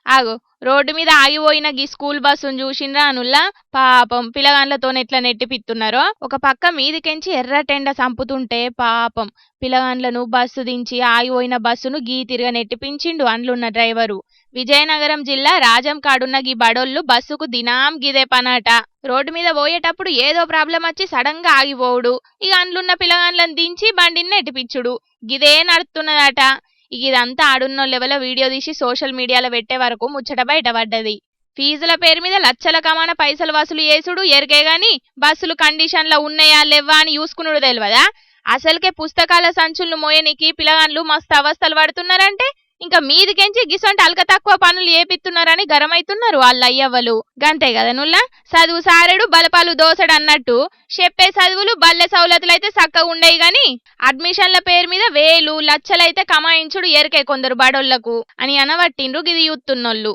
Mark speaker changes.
Speaker 1: ఆగో రోడ్డు మీద ఆగిపోయిన గీ స్కూల్ బస్సును చూసిండ్రా అనుల్లా పాపం పిల్లగాండ్లతోని ఎట్లా నెట్టిపిత్తున్నారో. ఒక పక్క మీదికెంచి ఎర్రటెండ సంపుతుంటే పాపం పిల్లగాండ్లను బస్సు దించి ఆగిపోయిన బస్సును గీ తిరగ నెట్టిపించిండు అండ్లున్న డ్రైవరు. విజయనగరం జిల్లా రాజం కాడున్న గీ బడోళ్ళు బస్సుకు దినాం గిదే పనాట. రోడ్డు మీద పోయేటప్పుడు ఏదో ప్రాబ్లం వచ్చి సడన్ గా ఆగిపోవుడు, ఇక అండ్లున్న పిల్లగాండ్లను దించి బండిని నెట్టిపిచ్చుడు, గిదే నడుస్తున్నదట. ఇక ఇదంతా ఆడున్నోళ్ళెవలో వీడియో తీసి సోషల్ మీడియాలో పెట్టే వరకు ముచ్చట బయటపడ్డది. ఫీజుల పేరు మీద లచ్చల కమాన పైసలు వసూలు చేసుడు ఎరికే గాని బస్సులు కండిషన్లో ఉన్నాయా లేవా అని చూసుకునుడు తెలియదా? అసలుకే పుస్తకాల సంచులను మోయనికి పిల్లగాండ్లు మస్తు అవస్థలు పడుతున్నారంటే ఇంకా మీదికెంచి గిసొంటి అల్క తక్కువ పనులు ఏపిస్తున్నారని గరమైతున్నారు వాళ్ళ అయ్యవ్వలు. గంతే కదా నుల్లా, చదువు సారెడు బలపాలు దోసడు అన్నట్టు చెప్పే చదువులు బల్లె సౌలతులైతే చక్కగా ఉండేవి గాని అడ్మిషన్ల పేరు మీద వేలు లచ్చలైతే కమాయించుడు ఎరికే కొందరు బడోళ్లకు అని అనబట్టిండ్రు గిది యూత్తున్నోళ్ళు.